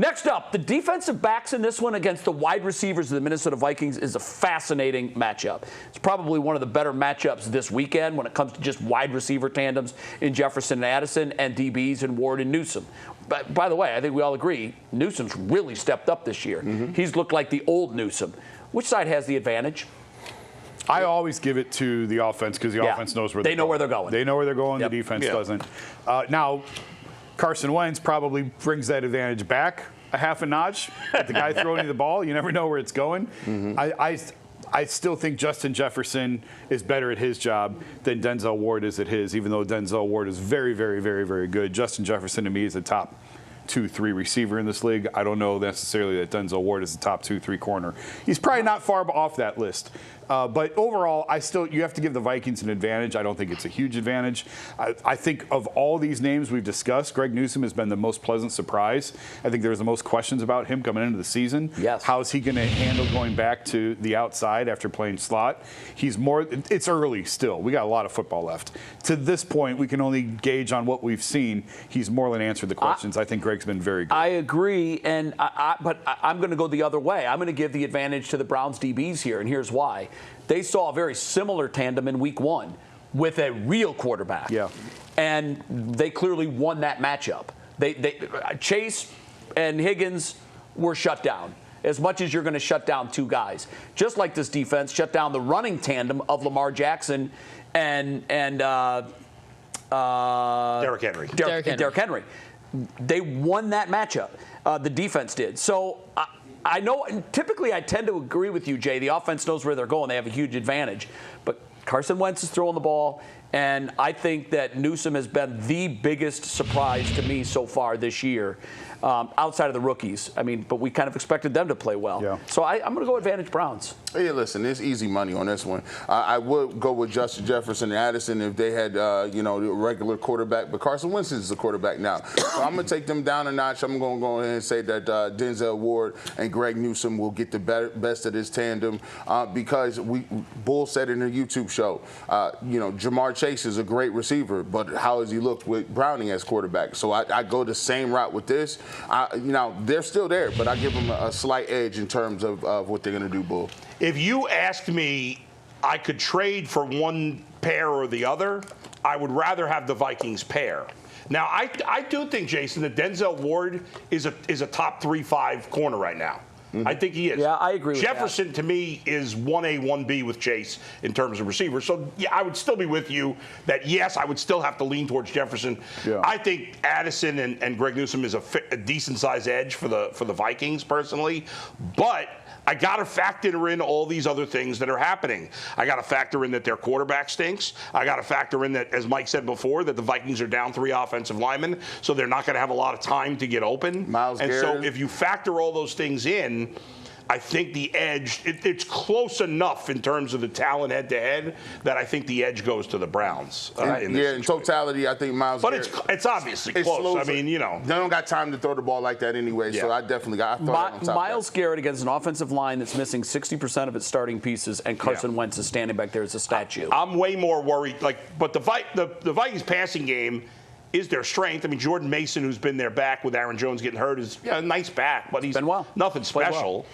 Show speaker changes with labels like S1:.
S1: Next up, the defensive backs in this one against the wide receivers of the Minnesota Vikings is a fascinating matchup. It's probably one of the better matchups this weekend when it comes to just wide receiver tandems in Jefferson and Addison and DBs in Ward and Newsome. But by the way, I think we all agree Newsome's really stepped up this year. He's looked like the old Newsome. Which side has the advantage?
S2: I always give it to the offense because the offense knows where they're going.
S1: They know where they're going.
S2: They know where they're going. The defense doesn't. Now, Carson Wentz probably brings that advantage back a half a notch. With the guy throwing you the ball, you never know where it's going. I still think Justin Jefferson is better at his job than Denzel Ward is at his, even though Denzel Ward is very, very, very, very good. Justin Jefferson, to me, is a top 2-3 receiver in this league. I don't know necessarily that Denzel Ward is the top 2-3 corner. He's probably not far off that list. But overall, you have to give the Vikings an advantage. I don't think it's a huge advantage. I think of all these names we've discussed, Greg Newsome has been the most pleasant surprise. I think there's the most questions about him coming into the season.
S1: Yes.
S2: How is he going to handle going back to the outside after playing slot? It's early still. We got a lot of football left. To this point, we can only gauge on what we've seen. He's more than answered the questions. I think Greg's been very good.
S1: I agree, but I'm going to go the other way. I'm going to give the advantage to the Browns DBs here, and here's why. They saw a very similar tandem in week 1 with a real quarterback.
S2: Yeah.
S1: And they clearly won that matchup. Chase and Higgins were shut down as much as you're going to shut down two guys. Just like this defense shut down the running tandem of Lamar Jackson and
S3: Derrick Henry.
S1: Derrick Henry. They won that matchup. The defense did. So I know, and typically I tend to agree with you, Jay. The offense knows where they're going. They have a huge advantage. But Carson Wentz is throwing the ball, and I think that Newsome has been the biggest surprise to me so far this year, outside of the rookies. I mean, but we kind of expected them to play well.
S2: Yeah.
S1: So I'm going to go Advantage Browns.
S4: Hey, listen, it's easy money on this one. I would go with Justin Jefferson and Addison if they had, the regular quarterback. But Carson Wentz is the quarterback now. So I'm going to take them down a notch. I'm going to go ahead and say that Denzel Ward and Greg Newsome will get the best of this tandem because Bull said in a YouTube show, Jamar Chase is a great receiver, but how does he look with Browning as quarterback? So I go the same route with this. They're still there, but I give them a slight edge in terms of what they're going to do, Bull.
S3: If you asked me, I could trade for one pair or the other, I would rather have the Vikings pair. Now, I do think, Jason, that Denzel Ward is a top 3-5 corner right now. I think he is.
S1: Yeah, I agree with
S3: Jefferson, to me, is 1A, 1B with Chase in terms of receivers. So, yeah, I would still be with you that, yes, I would still have to lean towards Jefferson.
S2: Yeah.
S3: I think Addison and Greg Newsome is a decent-sized edge for the Vikings, personally. But I got to factor in all these other things that are happening. I got to factor in that their quarterback stinks. I got to factor in that, as Mike said before, that the Vikings are down 3 offensive linemen, so they're not going to have a lot of time to get open.
S4: Miles Garrett.
S3: So if you factor all those things in, I think the edge, it's close enough in terms of the talent head-to-head that I think the edge goes to the Browns.
S4: In totality, I think Miles Garrett.
S3: But it's obviously close. I mean,
S4: They don't got time to throw the ball like that anyway, so I definitely got to throw it on top.
S1: Miles Garrett against an offensive line that's missing 60% of its starting pieces, and Carson Wentz is standing back there as a statue.
S3: I'm way more worried. But the Vikings passing game is their strength. I mean, Jordan Mason, who's been their back with Aaron Jones getting hurt, is a nice back, but he's
S1: been well.
S3: Nothing special.